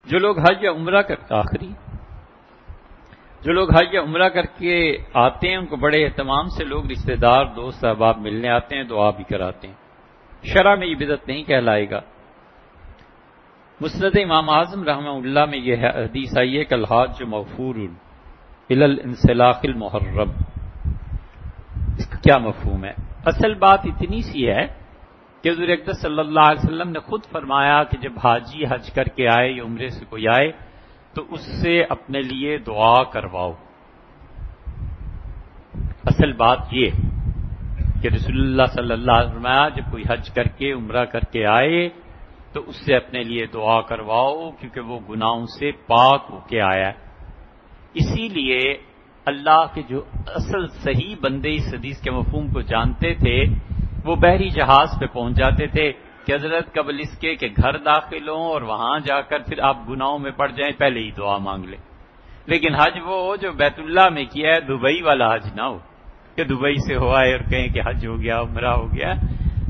جو لوگ حج یا عمرہ جو لوگ حج یا عمرہ کر کے آتے ہیں ان کو بڑے اہتمام سے لوگ رشتہ دار دوست احباب ملنے آتے ہیں، دعا بھی کراتے ہیں. شرع میں یہ بدعت نہیں کہلائے گا. مسند امام اعظم رحمہ اللہ میں یہ حدیث آئی ہے کہ الحاج مغفور الی الانسلاخ المحرم. اس کا کیا مفہوم ہے؟ اصل بات اتنی سی ہے کہ حضور اقدس صلی اللہ علیہ وسلم نے خود فرمایا کہ جب حاجی حج کر کے آئے یا عمرے سے کوئی آئے تو اس سے اپنے لیے دعا کرواؤ. اصل بات یہ کہ رسول اللہ صلی اللہ علیہ وسلم فرمایا جب کوئی حج کر کے عمرہ کر کے آئے تو اس سے اپنے لیے دعا کرواؤ، کیونکہ وہ گناہوں سے پاک ہو کے آیا. اسی لیے اللہ کے جو اصل صحیح بندے اس حدیث کے مفہوم کو جانتے تھے وہ بحری جہاز پہ پہنچ جاتے تھے کہ حضرت قبل اس کے کہ گھر داخل ہوں اور وہاں جا کر پھر آپ گناہوں میں پڑ جائیں پہلے ہی دعا مانگ لیں. لیکن حج وہ جو بیت اللہ میں کیا ہے، دبئی والا حج نہ ہو کہ دبئی سے ہو آئے اور کہیں کہ حج ہو گیا عمرہ ہو گیا.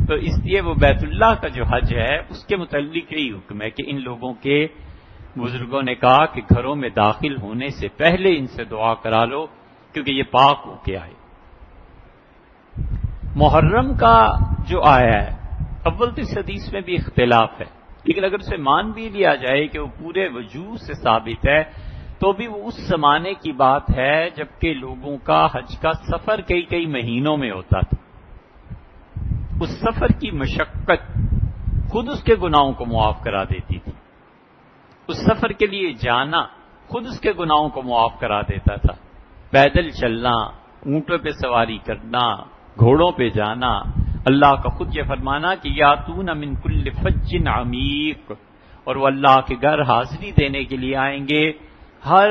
تو اس لیے وہ بیت اللہ کا جو حج ہے اس کے متعلق یہی حکم ہے کہ ان لوگوں کے بزرگوں نے کہا کہ گھروں میں داخل ہونے سے پہلے ان سے دعا کرا لو کیونکہ یہ پاک ہو کے آئے. محرم کا جو آیا ہے اول تو اس حدیث میں بھی اختلاف ہے، لیکن اگر اسے مان بھی لیا جائے کہ وہ پورے وجوہ سے ثابت ہے تو بھی وہ اس زمانے کی بات ہے جبکہ لوگوں کا حج کا سفر کئی مہینوں میں ہوتا تھا. اس سفر کی مشقت خود اس کے گناہوں کو معاف کرا دیتی تھی. اس سفر کے لیے جانا خود اس کے گناہوں کو معاف کرا دیتا تھا. پیدل چلنا، اونٹوں پہ سواری کرنا، گھوڑوں پہ جانا، اللہ کا خود یہ فرمانا کہ یاتون من کل فج عمیق، اور وہ اللہ کے گھر حاضری دینے کے لیے آئیں گے ہر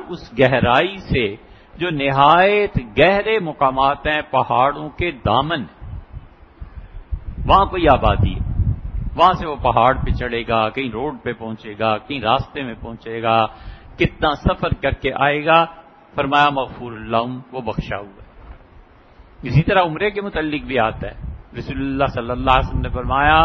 اس گہرائی سے جو نہایت گہرے مقامات ہیں، پہاڑوں کے دامن. وہاں کوئی آبادی ہے، وہاں سے وہ پہاڑ پہ چڑھے گا، کہیں روڈ پہ پہنچے گا، کہیں راستے میں پہنچے گا، کتنا سفر کر کے آئے گا. فرمایا مغفور لہم، وہ بخشا ہوا. اسی طرح عمرے کے متعلق بھی آتا ہے، رسول اللہ صلی اللہ علیہ وسلم نے فرمایا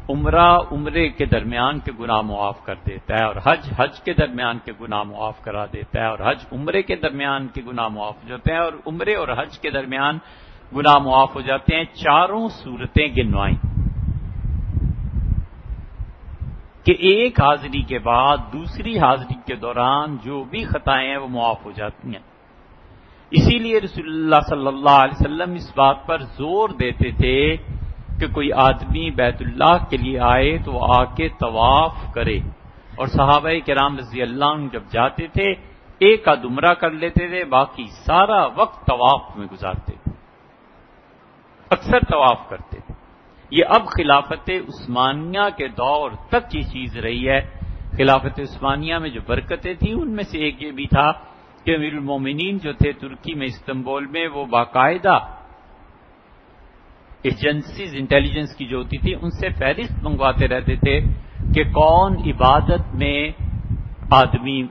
عمرے کے درمیان کے گناہ معاف کر دیتا ہے، اور حج کے درمیان کے گناہ معاف کرا دیتا ہے، اور حج عمرے کے درمیان کے گناہ معاف ہو جاتے ہیں، اور عمرے اور حج کے درمیان گناہ معاف ہو جاتے ہیں. چاروں صورتیں گنوائیں کہ ایک حاضری کے بعد دوسری حاضری کے دوران جو بھی خطائیں ہیں وہ معاف ہو جاتی ہیں. اسی لیے رسول اللہ صلی اللہ علیہ وسلم اس بات پر زور دیتے تھے کہ کوئی آدمی بیت اللہ کے لیے آئے تو وہ آ کے طواف کرے، اور صحابہ کرام رضی اللہ عنہ جب جاتے تھے ایک آدھ عمرہ کر لیتے تھے، باقی سارا وقت طواف میں گزارتے تھے، اکثر طواف کرتے تھے. یہ اب خلافت عثمانیہ کے دور تک یہ چیز رہی ہے. خلافت عثمانیہ میں جو برکتیں تھیں ان میں سے ایک یہ بھی تھا کہ امیر المومنین جو تھے ترکی میں استنبول میں، وہ باقاعدہ ایجنسیز انٹیلیجنس کی جو ہوتی تھی ان سے فہرست منگواتے رہتے تھے کہ کون عبادت میں آدمی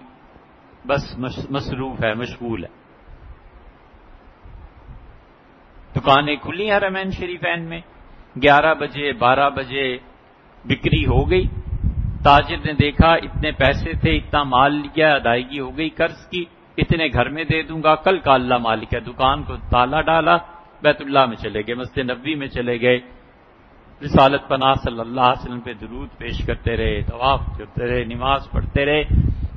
بس مصروف ہے، مشغول ہے. دکانیں کھلی حرمین شریفین میں، 11 بجے 12 بجے بکری ہو گئی. تاجر نے دیکھا اتنے پیسے تھے، اتنا مال لیا، ادائیگی ہو گئی قرض کی، اتنے گھر میں دے دوں گا، کل کا اللہ مالک ہے. دکان کو تالا ڈالا، بیت اللہ میں چلے گئے، مسجد نبوی میں چلے گئے، رسالت پناہ صلی اللہ علیہ وسلم پہ درود پیش کرتے رہے، طواف کرتے رہے، نماز پڑھتے رہے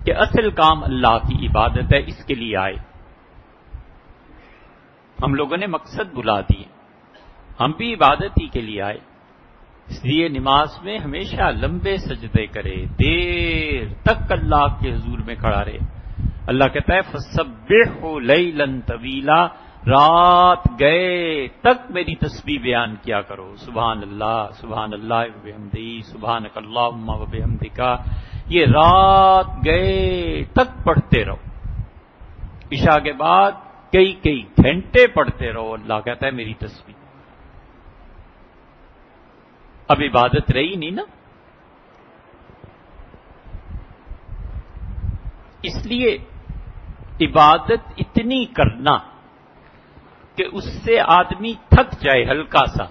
کہ اصل کام اللہ کی عبادت ہے، اس کے لیے آئے. ہم لوگوں نے مقصد بلا دیے، ہم بھی عبادت ہی کے لیے آئے. اس لیے نماز میں ہمیشہ لمبے سجدے کرے، دیر تک اللہ کے حضور میں کھڑا رہے. اللہ کہتا ہے فَسَبِّحْهُ لَيْلًا طَوِيلًا، رات گئے تک میری تسبیح بیان کیا کرو. سبحان اللہ وبحمدہ، سبحانک اللہم وبحمدک، یہ رات گئے تک پڑھتے رہو. عشاء کے بعد کئی گھنٹے پڑھتے رہو. اللہ کہتا ہے میری تسبیح. اب عبادت رہی نہیں نا. اس لیے عبادت اتنی کرنا کہ اس سے آدمی تھک جائے ہلکا سا.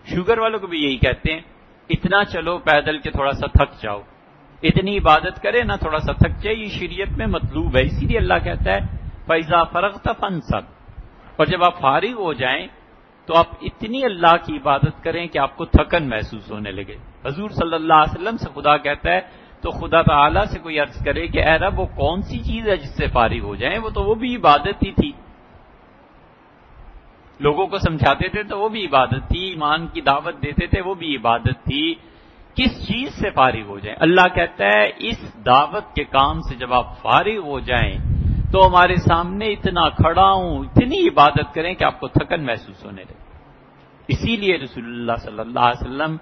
شوگر والوں کو بھی یہی کہتے ہیں اتنا چلو پیدل کے تھوڑا سا تھک جاؤ. اتنی عبادت کرے نہ تھوڑا سا تھک جائے، یہ شریعت میں مطلوب ہے. اسی لیے اللہ کہتا ہے فَإِذَا فَرَغْتَ فَانْصَبْ، اور جب آپ فارغ ہو جائیں تو آپ اتنی اللہ کی عبادت کریں کہ آپ کو تھکن محسوس ہونے لگے. حضور صلی اللہ علیہ وسلم سے خدا کہتا ہے تو خدا تعالیٰ سے کوئی عرض کرے کہ اے رب وہ کون سی چیز ہے جس سے فارغ ہو جائیں، وہ بھی عبادت ہی تھی. لوگوں کو سمجھاتے تھے تو وہ بھی عبادت تھی، ایمان کی دعوت دیتے تھے وہ بھی عبادت تھی. کس چیز سے فارغ ہو جائیں؟ اللہ کہتا ہے اس دعوت کے کام سے جب آپ فارغ ہو جائیں تو ہمارے سامنے اتنا کھڑا ہوں، اتنی عبادت کریں کہ آپ کو تھکن محسوس ہونے لگے. اسی لیے رسول اللہ صلی اللہ علیہ وسلم،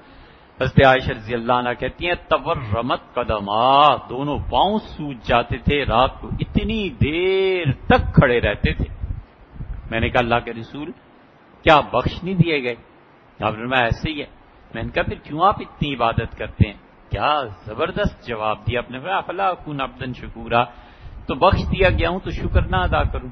حضرت عائشہ رضی اللہ عنہ کہتی ہیں تورمت قدمات، دونوں پاؤں سوج جاتے تھے، رات کو اتنی دیر تک کھڑے رہتے تھے. میں نے کہا اللہ کے رسول کیا بخش نہیں دیے گئے؟ آپ نے فرمایا ایسے ہی ہے. میں نے کہا پھر کیوں آپ اتنی عبادت کرتے ہیں؟ کیا زبردست جواب دیا آپ نے. فرمایا افلا اکون عبدا شکورا، تو بخش دیا گیا ہوں تو شکر نہ ادا کروں.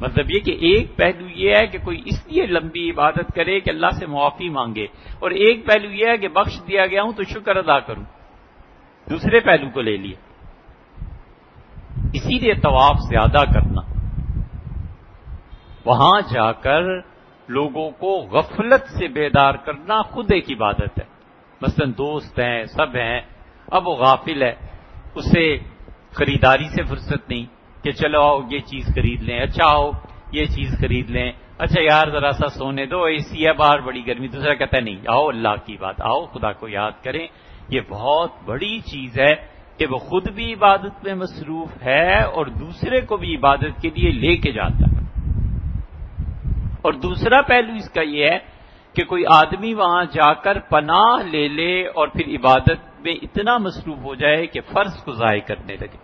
مطلب یہ کہ ایک پہلو یہ ہے کہ کوئی اس لیے لمبی عبادت کرے کہ اللہ سے معافی مانگے، اور ایک پہلو یہ ہے کہ بخش دیا گیا ہوں تو شکر ادا کروں. دوسرے پہلو کو لے لیے. اسی لیے طواف زیادہ کرنا، وہاں جا کر لوگوں کو غفلت سے بیدار کرنا خود ایک عبادت ہے. مثلا دوست ہیں، سب ہیں، اب وہ غافل ہے، اسے خریداری سے فرصت نہیں کہ چلو آؤ یہ چیز خرید لیں، اچھا آؤ یہ چیز خرید لیں، اچھا یار ذرا سا سونے دو، اے سی ہے باہر بڑی گرمی. دوسرا کہتا ہے نہیں آؤ اللہ کی بات، آؤ خدا کو یاد کریں. یہ بہت بڑی چیز ہے کہ وہ خود بھی عبادت میں مصروف ہے اور دوسرے کو بھی عبادت کے لیے لے کے جاتا ہے. اور دوسرا پہلو اس کا یہ ہے کہ کوئی آدمی وہاں جا کر پناہ لے لے اور پھر عبادت میں اتنا مصروف ہو جائے کہ فرض کو ضائع کرنے لگے.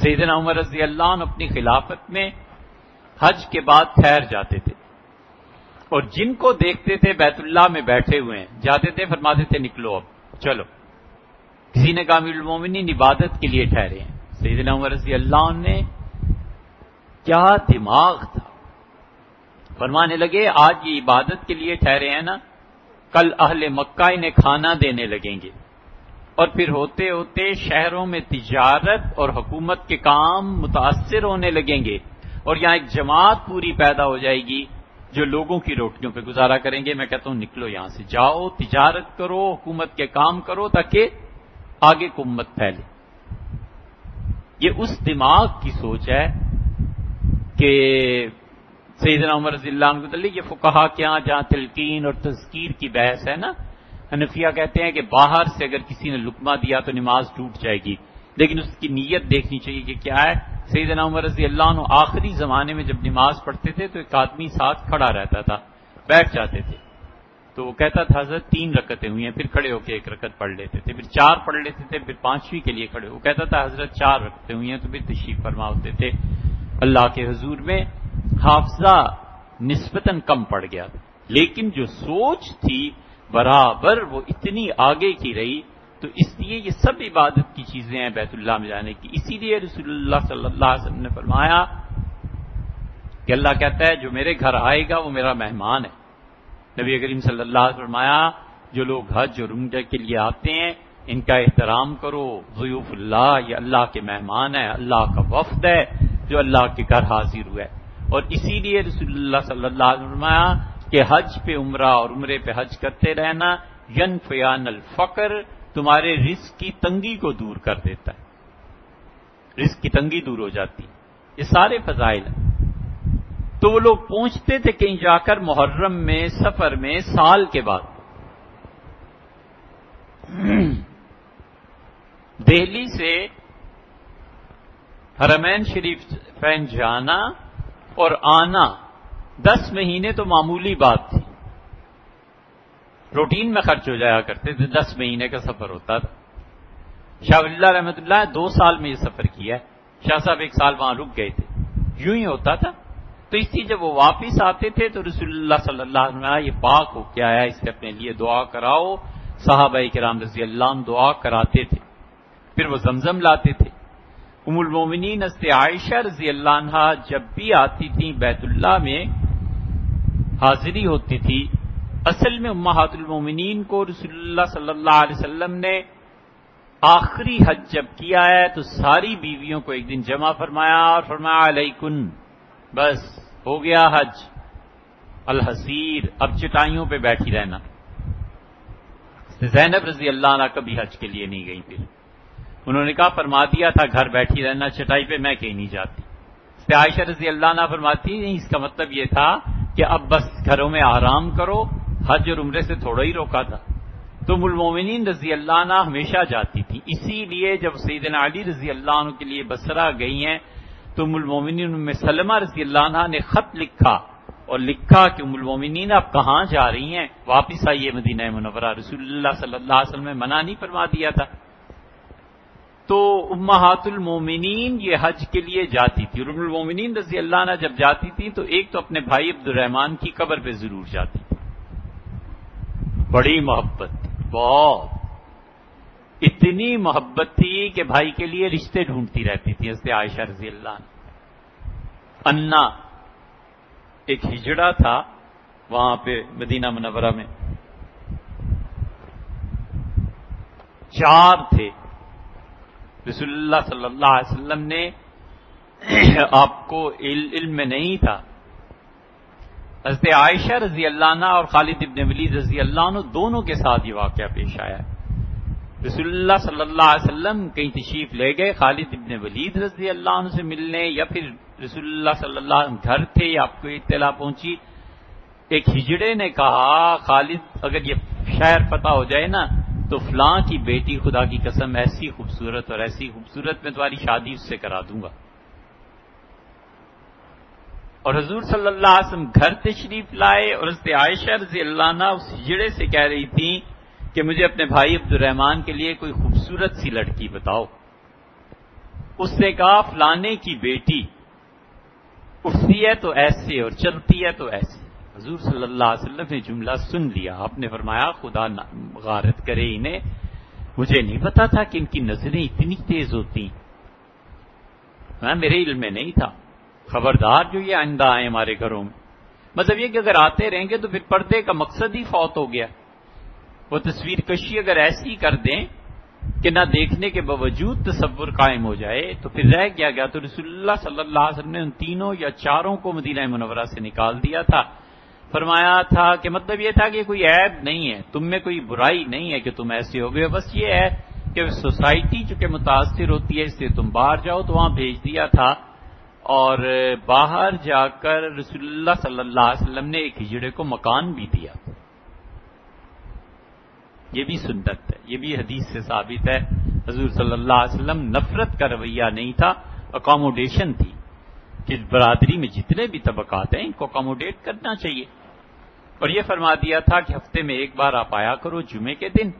سیدنا عمر رضی اللہ عنہ اپنی خلافت میں حج کے بعد ٹھہر جاتے تھے، اور جن کو دیکھتے تھے بیت اللہ میں بیٹھے ہوئے ہیں جاتے تھے، فرماتے تھے نکلو اب چلو. کسی نے کہا امیر المومنین عبادت کے لیے ٹھہرے ہیں. سیدنا عمر رضی اللہ عنہ نے کیا دماغ تھا، فرمانے لگے آج یہ عبادت کے لیے ٹھہرے ہیں نا، کل اہل مکہ انہیں کھانا دینے لگیں گے، اور پھر ہوتے ہوتے شہروں میں تجارت اور حکومت کے کام متاثر ہونے لگیں گے، اور یہاں ایک جماعت پوری پیدا ہو جائے گی جو لوگوں کی روٹیوں پہ گزارا کریں گے. میں کہتا ہوں نکلو یہاں سے، جاؤ تجارت کرو، حکومت کے کام کرو تاکہ آگے کو امت پھیلے. یہ اس دماغ کی سوچ ہے کہ سیدنا عمر رضی اللہ عنہ کو یہ فقہا کے ہاں جہاں تلقین اور تذکیر کی بحث ہے نا، حنفیہ کہتے ہیں کہ باہر سے اگر کسی نے لقمہ دیا تو نماز ٹوٹ جائے گی، لیکن اس کی نیت دیکھنی چاہیے کہ کیا ہے. سیدنا عمر رضی اللہ عنہ آخری زمانے میں جب نماز پڑھتے تھے تو ایک آدمی ساتھ کھڑا رہتا تھا، بیٹھ جاتے تھے تو وہ کہتا تھا حضرت 3 رکعتیں ہوئی ہیں، پھر کھڑے ہو کے 1 رکعت پڑھ لیتے تھے، پھر 4 پڑھ لیتے تھے، پھر 5ویں کے لیے کھڑے. وہ کہتا تھا حضرت 4 رکعتیں ہوئی ہیں تو پھر تشریف فرما ہوتے تھے. اللہ کے حضور میں حافظہ نسبتاً کم پڑ گیا، لیکن جو سوچ تھی برابر وہ اتنی آگے کی رہی. تو اس لیے یہ سب عبادت کی چیزیں ہیں بیت اللہ میں جانے کی. اسی لیے رسول اللہ صلی اللہ علیہ وسلم نے فرمایا کہ اللہ کہتا ہے جو میرے گھر آئے گا وہ میرا مہمان ہے. نبی کریم صلی اللہ علیہ وسلم فرمایا جو لوگ حج اور عمرہ کے لیے آتے ہیں ان کا احترام کرو. ضیوف اللہ، یہ اللہ کے مہمان ہیں، اللہ کا وفد ہے جو اللہ کے گھر حاضر ہوا ہے. اور اسی لیے رسول اللہ صلی اللہ علیہ وسلم فرمایا کہ حج پہ عمرہ اور عمرے پہ حج کرتے رہنا ینفیان الفقر، تمہارے رزق کی تنگی کو دور کر دیتا ہے، رزق کی تنگی دور ہو جاتی. یہ سارے فضائل ہیں. تو وہ لوگ پہنچتے تھے کہیں جا کر محرم میں، سفر میں، سال کے بعد. دہلی سے حرمین شریف فین جانا اور آنا 10 مہینے تو معمولی بات تھی، روٹین میں خرچ ہو جایا کرتے تھے. 10 مہینے کا سفر ہوتا تھا. شاہ ولی اللہ رحمۃ اللہ 2 سال میں یہ سفر کیا ہے. شاہ صاحب 1 سال وہاں رک گئے تھے. یوں ہی ہوتا تھا. تو اس لیے جب وہ واپس آتے تھے تو رسول اللہ صلی اللہ علیہ وسلم یہ پاک ہو کے آیا، اس سے اپنے لیے دعا کراؤ. صحابہ کرام رضی اللہ عنہ دعا کراتے تھے، پھر وہ زمزم لاتے تھے. ام المومنین حضرت عائشہ رضی اللہ عنہا جب بھی آتی تھیں بیت اللہ میں حاضری ہوتی تھی اصل میں امہات المومنین کو رسول اللہ صلی اللہ علیہ وسلم نے آخری حج جب کیا ہے تو ساری بیویوں کو ایک دن جمع فرمایا اور فرمایا علیکن، بس ہو گیا حج الحصیر، اب چٹائیوں پہ بیٹھی رہنا۔ زینب رضی اللہ عنہ کبھی حج کے لیے نہیں گئی، پھر انہوں نے کہا فرما دیا تھا گھر بیٹھی رہنا چٹائی پہ، میں کہیں نہیں جاتی۔ عائشہ رضی اللہ عنہ فرماتی نہیں، اس کا مطلب یہ تھا کہ اب بس گھروں میں آرام کرو، حج اور عمرے سے تھوڑا ہی روکا تھا۔ تو ام المومنین رضی اللہ عنہ ہمیشہ جاتی تھی، اسی لیے جب سیدنا علی رضی اللہ عنہ کے لیے بصرہ گئی ہیں تو ام المومنین ام سلمہ رضی اللہ عنہ نے خط لکھا اور لکھا کہ ام المومنین آپ کہاں جا رہی ہیں، واپس آئیے مدینہ منورہ، رسول اللہ صلی اللہ علیہ وسلم نے منع نہیں فرما دیا تھا۔ تو امہات المومنین یہ حج کے لیے جاتی تھی، اور ام المومنین رضی اللہ عنہ جب جاتی تھی تو ایک تو اپنے بھائی عبد الرحمن کی قبر پہ ضرور جاتی تھی، بڑی محبت تھی، بہت، اتنی محبت تھی کہ بھائی کے لیے رشتے ڈھونڈتی رہتی تھی حضرت عائشہ رضی اللہ عنہ۔ انا ایک ہجڑا تھا وہاں پہ مدینہ منورہ میں، 4 تھے، رسول اللہ صلی اللہ علیہ وسلم نے آپ کو علم میں نہیں تھا، حضرت عائشہ رضی اللہ عنہ اور خالد ابن ولید رضی اللہ عنہ دونوں کے ساتھ یہ واقعہ پیش آیا۔ رسول اللہ صلی اللہ علیہ وسلم کہیں تشریف لے گئے خالد ابن ولید رضی اللہ عنہ سے ملنے، یا پھر رسول اللہ صلی اللہ علیہ وسلم گھر تھے، آپ کو اطلاع پہنچی، ایک ہجڑے نے کہا خالد اگر یہ شہر پتہ ہو جائے نا تو فلاں کی بیٹی خدا کی قسم ایسی خوبصورت اور ایسی خوبصورت میں تمہاری شادی اس سے کرا دوں گا۔ اور حضور صلی اللہ علیہ وسلم گھر تشریف لائے اور حضرت عائشہ رضی اللہ عنہ اس ہجڑے سے کہہ رہی تھی کہ مجھے اپنے بھائی عبد الرحمن کے لیے کوئی خوبصورت سی لڑکی بتاؤ۔ اس نے کہا فلانے کی بیٹی اٹھتی ہے تو ایسے اور چلتی ہے تو ایسے۔ حضور صلی اللہ علیہ وسلم نے جملہ سن لیا، آپ نے فرمایا خدا غارت کرے انہیں، مجھے نہیں پتا تھا کہ ان کی نظریں اتنی تیز ہوتی، میرے علم میں نہیں تھا، خبردار جو یہ آئندہ آئے ہمارے گھروں میں، مطلب یہ کہ اگر آتے رہیں گے تو پھر پردے کا مقصد ہی فوت ہو گیا۔ وہ تصویر کشی اگر ایسی کر دیں کہ نہ دیکھنے کے باوجود تصور قائم ہو جائے تو پھر رہ گیا تو رسول اللہ صلی اللہ علیہ وسلم نے ان تینوں یا چاروں کو مدینہ منورہ سے نکال دیا تھا، فرمایا تھا کہ مطلب یہ تھا کہ کوئی عیب نہیں ہے، تم میں کوئی برائی نہیں ہے کہ تم ایسے ہو گئے، بس یہ ہے کہ سوسائٹی چونکہ متاثر ہوتی ہے اس لیے تم باہر جاؤ، تو وہاں بھیج دیا تھا۔ اور باہر جا کر رسول اللہ صلی اللہ علیہ وسلم نے ایک ہجڑے کو مکان بھی دیا، یہ بھی سنت ہے، یہ بھی حدیث سے ثابت ہے، حضور صلی اللہ علیہ وسلم نفرت کا رویہ نہیں تھا، اکاموڈیشن تھی کہ برادری میں جتنے بھی طبقات ہیں ان کو اکاموڈیٹ کرنا چاہیے۔ اور یہ فرما دیا تھا کہ ہفتے میں ایک بار آپ آیا کرو جمعے کے دن،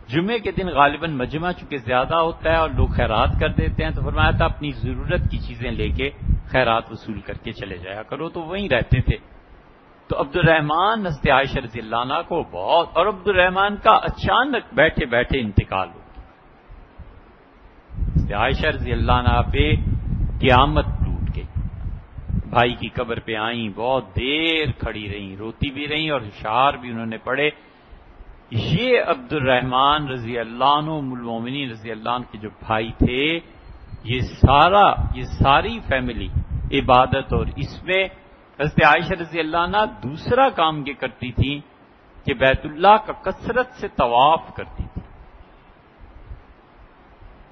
جمعے کے دن غالباً مجمع چونکہ زیادہ ہوتا ہے اور لوگ خیرات کر دیتے ہیں، تو فرمایا تھا اپنی ضرورت کی چیزیں لے کے خیرات وصول کر کے چلے جایا کرو، تو وہیں رہتے تھے۔ تو عبد الرحمن حضرت عائشہ رضی اللہ عنہ کو بہت، اور عبد الرحمن کا اچانک بیٹھے بیٹھے انتقال ہو گیا، حضرت عائشہ رضی اللہ عنہ پہ قیامت ٹوٹ گئی، بھائی کی قبر پہ آئیں، بہت دیر کھڑی رہیں، روتی بھی رہیں اور اشعار بھی انہوں نے پڑھے۔ یہ عبد الرحمن رضی اللہ عنہ ام المومنین رضی اللہ عنہ کے جو بھائی تھے، یہ ساری فیملی عبادت، اور اس میں حضرت عائشہ رضی اللہ عنہ دوسرا کام یہ کرتی تھی کہ بیت اللہ کا کثرت سے طواف کرتی تھی،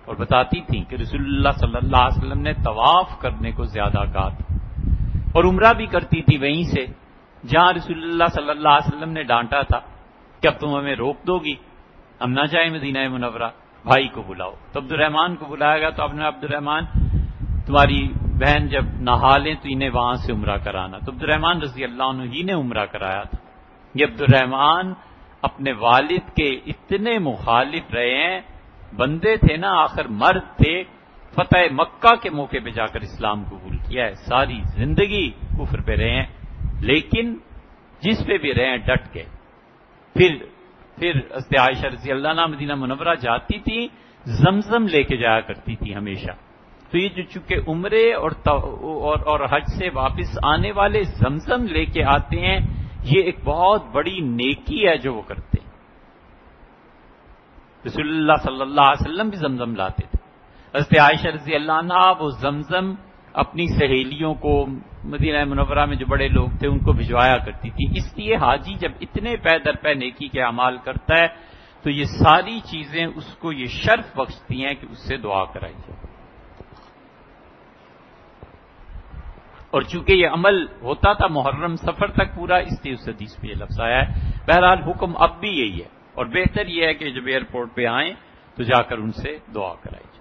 اور بتاتی تھی کہ رسول اللہ صلی اللہ علیہ وسلم نے طواف کرنے کو زیادہ کہا تھا، اور عمرہ بھی کرتی تھی وہیں سے جہاں رسول اللہ صلی اللہ علیہ وسلم نے ڈانٹا تھا کہ اب تم ہمیں روک دو گی، ہم نہ جائیں مدینہ منورہ، بھائی کو بلاؤ۔ تو عبد الرحمن کو بلایا گیا، تو آپ نے عبد الرحمن تمہاری بہن جب نہا لیں تو انہیں وہاں سے عمرہ کرانا، تو عبد الرحمن رضی اللہ عنہ ہی نے عمرہ کرایا تھا۔ یہ عبد الرحمن اپنے والد کے اتنے مخالف رہے ہیں، بندے تھے نا، آخر مرد تھے، فتح مکہ کے موقع پہ جا کر اسلام قبول کیا ہے، ساری زندگی کفر پہ رہے ہیں، لیکن جس پہ بھی رہے ہیں ڈٹ گئے۔ پھر حضرت عائشہ رضی اللہ عنہ مدینہ منورہ جاتی تھی، زمزم لے کے جایا کرتی تھی ہمیشہ، تو یہ جو چونکہ عمرے اور حج سے واپس آنے والے زمزم لے کے آتے ہیں، یہ ایک بہت بڑی نیکی ہے جو وہ کرتے ہیں۔ رسول اللہ صلی اللہ علیہ وسلم بھی زمزم لاتے تھے۔ حضرت عائشہ رضی اللہ عنہا وہ زمزم اپنی سہیلیوں کو مدینہ منورہ میں جو بڑے لوگ تھے ان کو بھجوایا کرتی تھی۔ اس لیے حاجی جب اتنے پے در پے نیکی کے اعمال کرتا ہے تو یہ ساری چیزیں اس کو یہ شرف بخشتی ہیں کہ اس سے دعا کرائی جائے۔ اور چونکہ یہ عمل ہوتا تھا محرم سفر تک پورا، اس لیے اس حدیث میں یہ لفظ آیا ہے۔ بہرحال حکم اب بھی یہی ہے، اور بہتر یہ ہے کہ جب ایئرپورٹ پہ آئیں تو جا کر ان سے دعا کرائی جائے۔